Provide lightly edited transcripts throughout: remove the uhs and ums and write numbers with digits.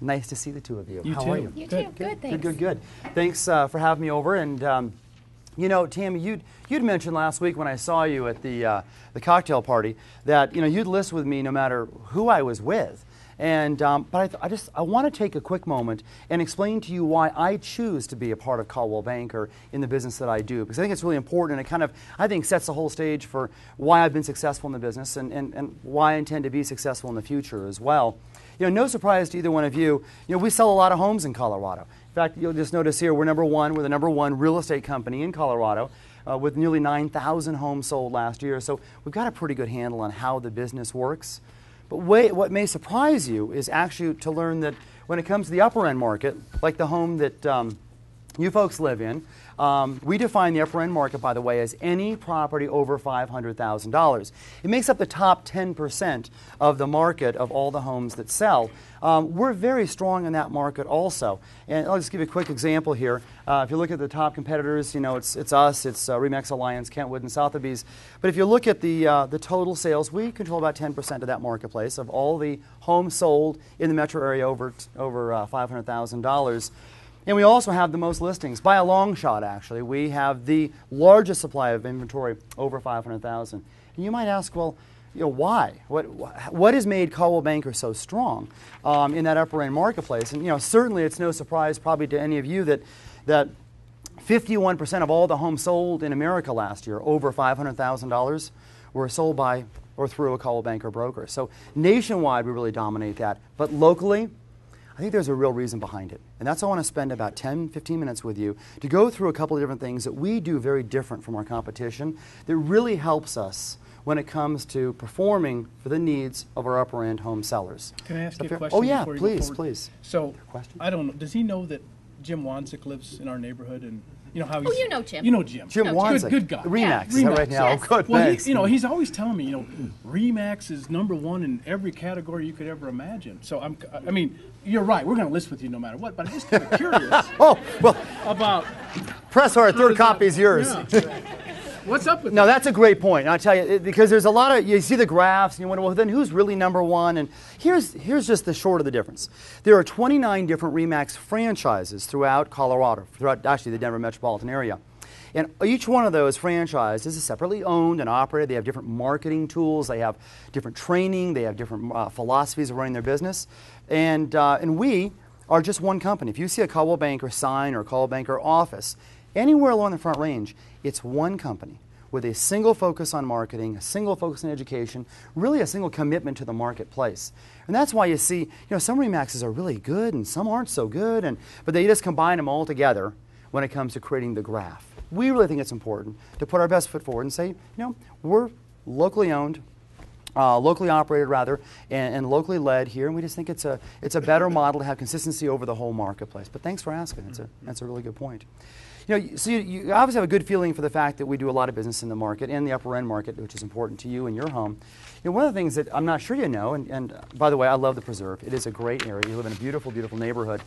Nice to see the two of you. You How too. are you? You too. Good, thanks. Good. Thanks for having me over. And you know, Tammy, you'd mentioned last week when I saw you at the cocktail party that you'd list with me no matter who I was with. And but I want to take a quick moment and explain to you why I choose to be a part of Coldwell Banker in the business that I do, because I think it's really important, and it kind of, I think, sets the whole stage for why I've been successful in the business and why I intend to be successful in the future as well. No surprise to either one of you, we sell a lot of homes in Colorado. In fact, you'll just notice here we're the number one real estate company in Colorado with nearly 9,000 homes sold last year. So we've got a pretty good handle on how the business works. But what may surprise you is actually to learn that when it comes to the upper end market, like the home that you folks live in, we define the upper end market, by the way, as any property over $500,000. It makes up the top 10% of the market of all the homes that sell. We're very strong in that market also. And I'll just give you a quick example here. If you look at the top competitors, it's us, it's RE/MAX Alliance, Kentwood, and Sotheby's. But if you look at the total sales, we control about 10% of that marketplace of all the homes sold in the metro area over $500,000. And we also have the most listings, by a long shot actually. We have the largest supply of inventory, over 500,000. And you might ask, well, why? What has made Coldwell Banker so strong in that upper end marketplace? And certainly it's no surprise probably to any of you that 51% of all the homes sold in America last year, over $500,000, were sold by or through a Coldwell Banker broker. So nationwide we really dominate that. But locally, I think there's a real reason behind it. And that's why I want to spend about 10, 15 minutes with you to go through a couple of different things that we do very different from our competition that really helps us when it comes to performing for the needs of our upper end home sellers. Can I ask you a Oh question? yeah, before you go forward? please. So, Question? I don't know, does he know that Jim Wanzik lives in our neighborhood, and how he's... Oh, you know Jim. You know Jim. Jim Wanzik. Good guy. RE/MAX, Yeah. is that right RE/MAX, now? yes. Oh, good, Well, thanks. he's always telling me, RE/MAX is #1 in every category you could ever imagine. So I mean, you're right. We're going to list with you no matter what. But I'm just kind of curious Oh, well, about press hard, third copy is yours. Yeah. What's up with No, that? that's a great point. And I'll tell you, because there's a lot of, you see the graphs and you wonder, well, then who's really #1? And here's just the short of the difference. There are 29 different RE/MAX franchises throughout Colorado, throughout actually the Denver metropolitan area. And each one of those franchises is separately owned and operated. They have different marketing tools. They have different training. They have different philosophies of running their business. And we are just one company. If you see a Coldwell Banker sign or a Coldwell Banker office, anywhere along the Front Range, it's one company with a single focus on marketing, a single focus on education, really a single commitment to the marketplace. And that's why you see, some RE/MAXs are really good and some aren't so good, but they just combine them all together when it comes to creating the graph. We really think it's important to put our best foot forward and say, we're locally owned, locally operated rather, and locally led here, and we just think it's a better model to have consistency over the whole marketplace. But thanks for asking. That's a really good point. So you obviously have a good feeling for the fact that we do a lot of business in the market and the upper end market, which is important to you and your home. One of the things that I'm not sure you know, and by the way, I love the Preserve. It is a great area. You live in a beautiful, beautiful neighborhood.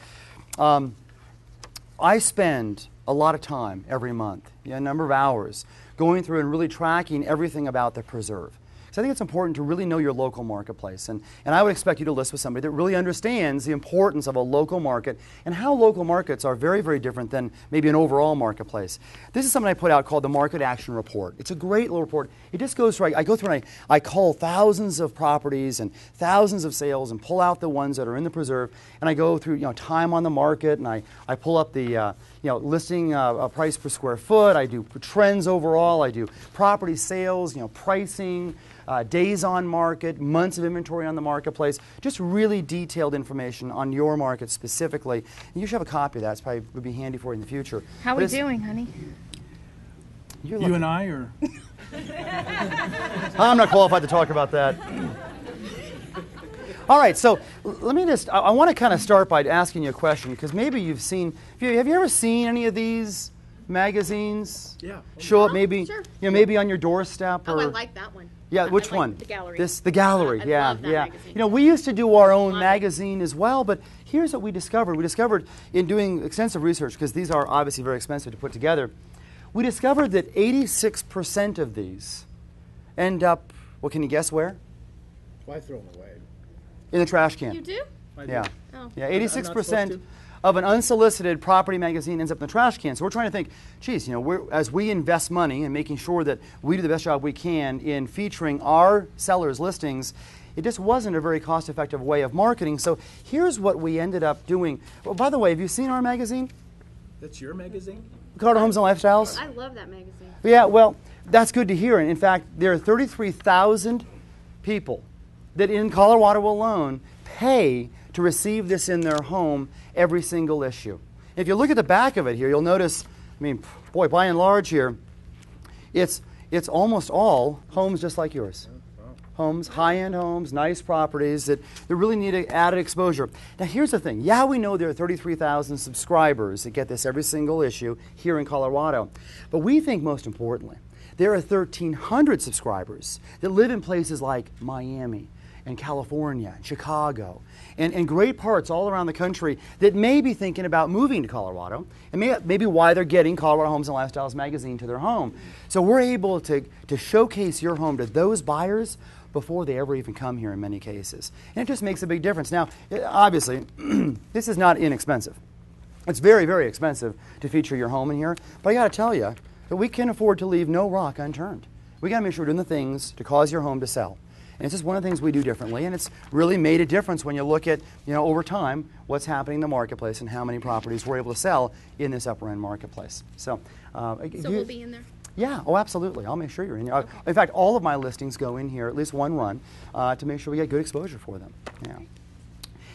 I spend a lot of time every month, a number of hours, going through and really tracking everything about the Preserve. So I think it's important to really know your local marketplace. And I would expect you to list with somebody that really understands the importance of a local market and how local markets are very, very different than maybe an overall marketplace. This is something I put out called the Market Action Report. It's a great little report. It just goes through, I go through and I call thousands of properties and thousands of sales and pull out the ones that are in the Preserve, and I go through time on the market, and I pull up the listing price per square foot. I do trends overall. I do property sales, pricing, days on market, months of inventory on the marketplace, just really detailed information on your market specifically. And you should have a copy of that. It probably would be handy for you in the future. How are we doing, honey? You and I, or? I'm not qualified to talk about that. All right, so let me just, I want to kind of start by asking you a question, because maybe you've seen, have you ever seen any of these magazines show up maybe, sure. Maybe on your doorstep? Or, I like that one. Yeah, which like one? The Gallery. The Gallery, I yeah, love that yeah. magazine. We used to do our own Love it. magazine as well, but here's what we discovered. We discovered in doing extensive research, because these are obviously very expensive to put together, we discovered that 86% of these end up, well, can you guess where? Why throw them away? In the trash can. You do? I do. Yeah. Oh. Yeah, I'm not 86% supposed to? of an unsolicited property magazine ends up in the trash can. So we're trying to think, geez, as we invest money in making sure that we do the best job we can in featuring our sellers' listings, it just wasn't a very cost-effective way of marketing. So here's what we ended up doing. Well, by the way, have you seen our magazine, That's your magazine? Colorado Homes and Lifestyles? I love that magazine. Yeah, well, that's good to hear. And in fact, there are 33,000 people that in Colorado alone pay to receive this in their home, every single issue. If you look at the back of it here, you'll notice, I mean, boy, by and large here, it's almost all homes just like yours. Homes, high-end homes, nice properties that really need added exposure. Now, here's the thing. Yeah, we know there are 33,000 subscribers that get this every single issue here in Colorado. But we think most importantly, there are 1,300 subscribers that live in places like Miami and California and Chicago and great parts all around the country that may be thinking about moving to Colorado and maybe why they're getting Colorado Homes and Lifestyles magazine to their home. So we're able to showcase your home to those buyers before they ever even come here in many cases. And it just makes a big difference. Now, obviously, this is not inexpensive. It's very, very expensive to feature your home in here, but I got to tell you that we can afford to leave no rock unturned. We got to make sure we're doing the things to cause your home to sell. And it's just one of the things we do differently, and it's really made a difference when you look at, over time, what's happening in the marketplace and how many properties we're able to sell in this upper end marketplace. So We'll be in there. yeah, oh, absolutely. I'll make sure you're in here. In fact, all of my listings go in here at least one run to make sure we get good exposure for them. Yeah.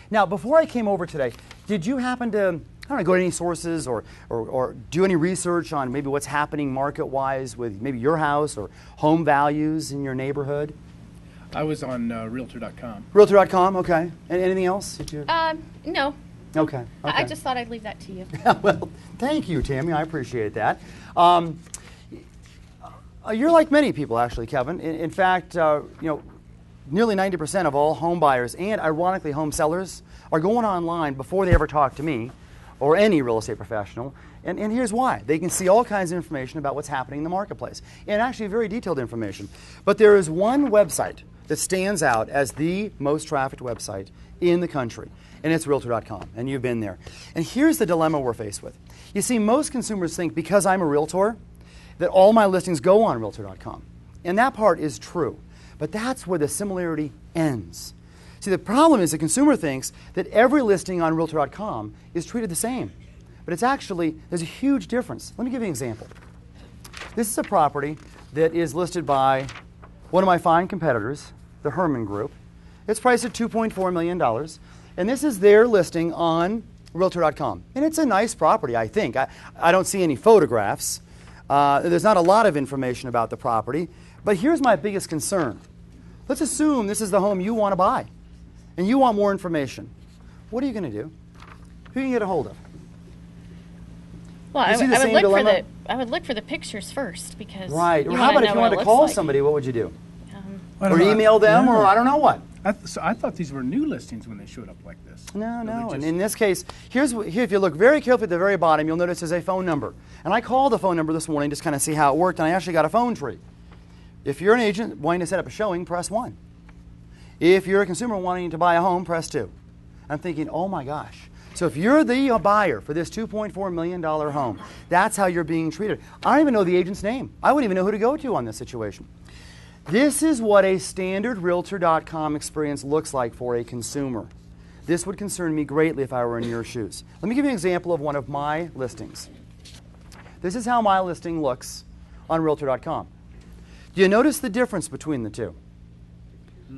Now, before I came over today, did you happen to, go to any sources or do any research on maybe what's happening market-wise with maybe your house or home values in your neighborhood? I was on Realtor.com. Realtor.com, okay. And anything else? No. Okay. I just thought I'd leave that to you. Well, thank you, Tammy. I appreciate that. You're like many people, actually, Kevin. In fact, nearly 90% of all home buyers and, ironically, home sellers are going online before they ever talk to me or any real estate professional. And here's why. They can see all kinds of information about what's happening in the marketplace, and actually very detailed information. But there is one website that stands out as the most trafficked website in the country, and it's Realtor.com, and you've been there. And here's the dilemma we're faced with. You see, most consumers think because I'm a realtor that all my listings go on Realtor.com, and that part is true, but that's where the similarity ends. See, the problem is the consumer thinks that every listing on Realtor.com is treated the same, but it's actually, there's a huge difference. Let me give you an example. This is a property that is listed by one of my fine competitors, the Herman Group. It's priced at $2.4 million, and this is their listing on Realtor.com. And it's a nice property, I think. I don't see any photographs. There's not a lot of information about the property, but here's my biggest concern. Let's assume this is the home you want to buy, and you want more information. What are you going to do? Who can you get a hold of? Well, You see the same dilemma? I would look for the pictures first because Right. you Or how wanna about if know you what wanted it to call looks like. somebody, what would you do? I Or don't know. email them, No. or I don't know what. So I thought these were new listings when they showed up like this. No, So no. they're And just- in this case, here, if you look very carefully at the very bottom, you'll notice there's a phone number. And I called the phone number this morning just kind of see how it worked, and I actually got a phone tree. If you're an agent wanting to set up a showing, press 1. If you're a consumer wanting to buy a home, press 2. I'm thinking, oh my gosh. So if you're the buyer for this $2.4 million home, that's how you're being treated. I don't even know the agent's name. I wouldn't even know who to go to on this situation. This is what a standard Realtor.com experience looks like for a consumer. This would concern me greatly if I were in your shoes. Let me give you an example of one of my listings. This is how my listing looks on Realtor.com. Do you notice the difference between the two?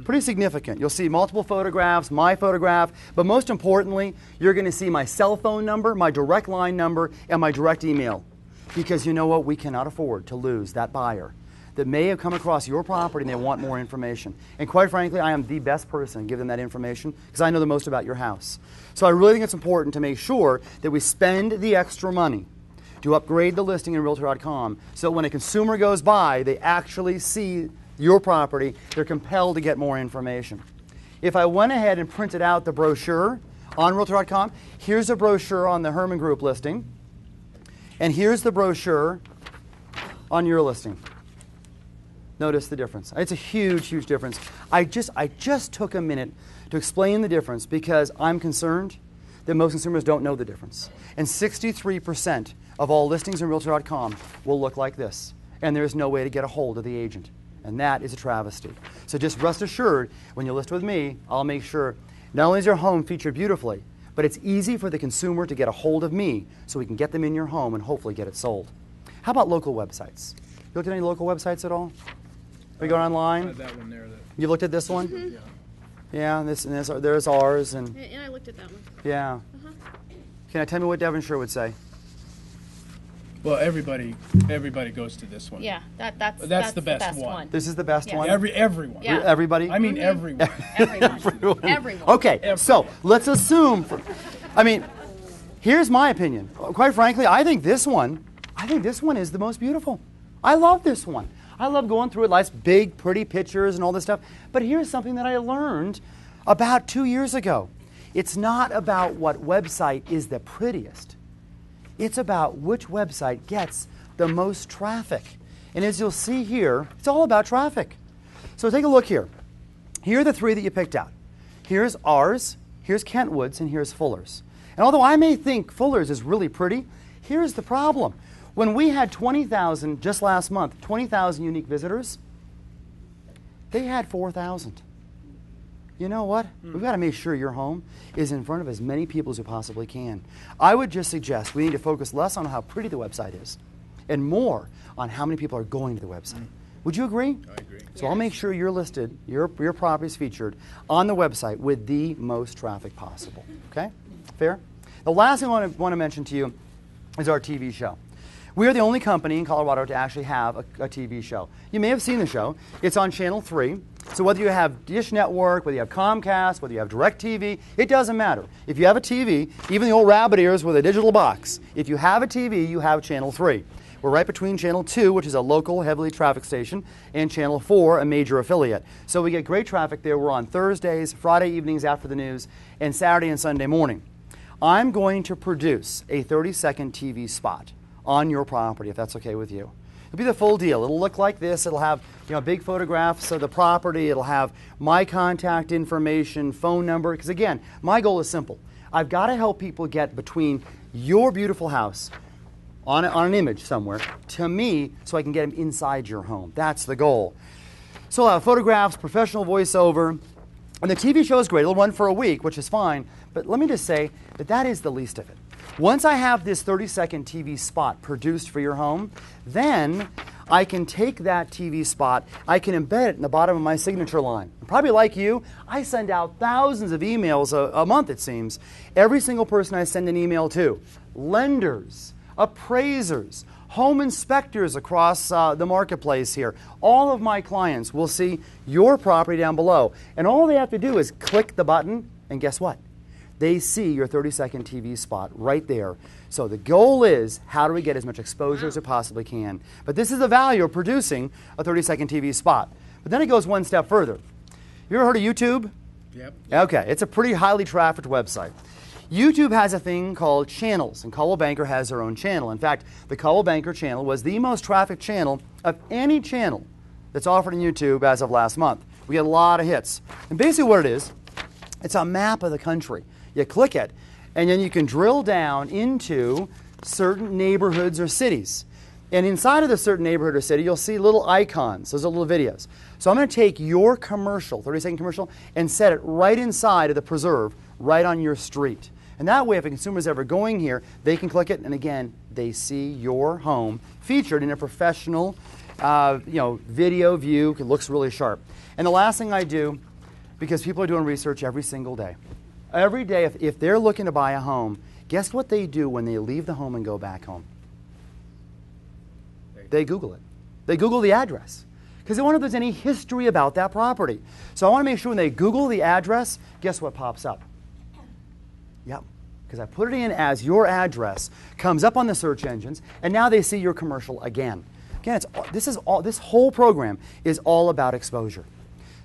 Pretty significant. You'll see multiple photographs, my photograph, but most importantly, you're going to see my cell phone number, my direct line number, and my direct email. Because you know what? We cannot afford to lose that buyer that may have come across your property and they want more information. And quite frankly, I am the best person to give them that information because I know the most about your house. So I really think it's important to make sure that we spend the extra money to upgrade the listing in Realtor.com so when a consumer goes by, they actually see your property, they're compelled to get more information. If I went ahead and printed out the brochure on Realtor.com, here's a brochure on the Herman Group listing, and here's the brochure on your listing. Notice the difference. It's a huge, huge difference. I just took a minute to explain the difference because I'm concerned that most consumers don't know the difference. And 63% of all listings on Realtor.com will look like this. And there's no way to get a hold of the agent. And that is a travesty. So just rest assured, when you list with me, I'll make sure not only is your home featured beautifully, but it's easy for the consumer to get a hold of me so we can get them in your home and hopefully get it sold. How about local websites? You looked at any local websites at all? We go online? That one there. You looked at this one? Mm-hmm. Yeah. Yeah, there's ours. And And I looked at that one. yeah. Can I tell me what Devonshire would say? Well, everybody goes to this one. Yeah, that's the best one. This is the best Yeah. one? Everyone. Yeah. Everybody? I mean, everyone. Everyone. Everyone. Okay, so let's assume, here's my opinion. Quite frankly, I think this one is the most beautiful. I love this one. I love going through it, nice big, pretty pictures and all this stuff. But here's something that I learned about 2 years ago. It's not about what website is the prettiest. It's about which website gets the most traffic. And as you'll see here, it's all about traffic. So take a look here. Here are the three that you picked out. Here's ours, here's Kentwood's, and here's Fuller's. And although I may think Fuller's is really pretty, here's the problem. When we had 20,000, just last month, 20,000 unique visitors, they had 4,000. You know what? We've got to make sure your home is in front of as many people as we possibly can. I would just suggest we need to focus less on how pretty the website is and more on how many people are going to the website. Would you agree? I agree. So I'll make sure you're listed, your property is featured on the website with the most traffic possible. Okay? Fair? The last thing I want to mention to you is our TV show. We are the only company in Colorado to actually have a TV show. You may have seen the show. It's on Channel 3. So whether you have Dish Network, whether you have Comcast, whether you have DirecTV, it doesn't matter. If you have a TV, even the old rabbit ears with a digital box, if you have a TV, you have Channel 3. We're right between Channel 2, which is a local, heavily traffic station, and Channel 4, a major affiliate. So we get great traffic there. We're on Thursdays, Friday evenings after the news, and Saturday and Sunday morning. I'm going to produce a 30-second TV spot on your property, if that's okay with you. It'll be the full deal. It'll look like this. It'll have big photographs of the property. It'll have my contact information, phone number. Because again, my goal is simple. I've got to help people get between your beautiful house on an image somewhere to me so I can get them inside your home. That's the goal. So I'll have photographs, professional voiceover. And the TV show is great. It'll run for a week, which is fine. But let me just say that that is the least of it. Once I have this 30-second TV spot produced for your home, then I can take that TV spot, I can embed it in the bottom of my signature line. Probably like you, I send out thousands of emails a month, it seems. Every single person I send an email to, lenders, appraisers, home inspectors across the marketplace here, all of my clients will see your property down below. And all they have to do is click the button, and guess what? They see your 30-second TV spot right there. So the goal is, how do we get as much exposure as we possibly can? But this is the value of producing a 30-second TV spot. But then it goes one step further. You ever heard of YouTube? Yep. Okay, it's a pretty highly trafficked website. YouTube has a thing called channels, and Coldwell Banker has their own channel. In fact, the Coldwell Banker channel was the most trafficked channel of any channel that's offered on YouTube as of last month. We get a lot of hits. And basically what it is, it's a map of the country. You click it, and then you can drill down into certain neighborhoods or cities. And inside of the certain neighborhood or city, you'll see little icons. Those are little videos. So I'm going to take your commercial, 30-second commercial, and set it right inside of the preserve, right on your street. And that way, if a consumer is ever going here, they can click it, and again, they see your home featured in a professional video view. It looks really sharp. And the last thing I do, because people are doing research every single day, every day, if they're looking to buy a home, guess what they do when they leave the home and go back home? They Google it. They Google the address because they wonder if there's any history about that property. So I want to make sure when they Google the address, guess what pops up? Yep, because I put it in as your address, comes up on the search engines, and now they see your commercial again. Again, this whole program is all about exposure.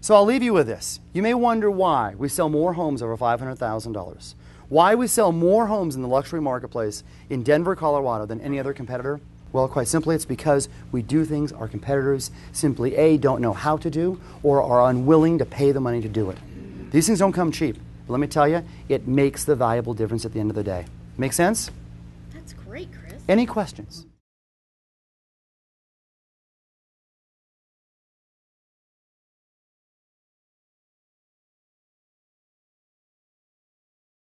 So I'll leave you with this. You may wonder why we sell more homes over $500,000. Why we sell more homes in the luxury marketplace in Denver, Colorado than any other competitor? Well, quite simply, it's because we do things our competitors simply A, don't know how to do, or are unwilling to pay the money to do it. These things don't come cheap. But let me tell you, it makes the valuable difference at the end of the day. Make sense? That's great, Chris. Any questions?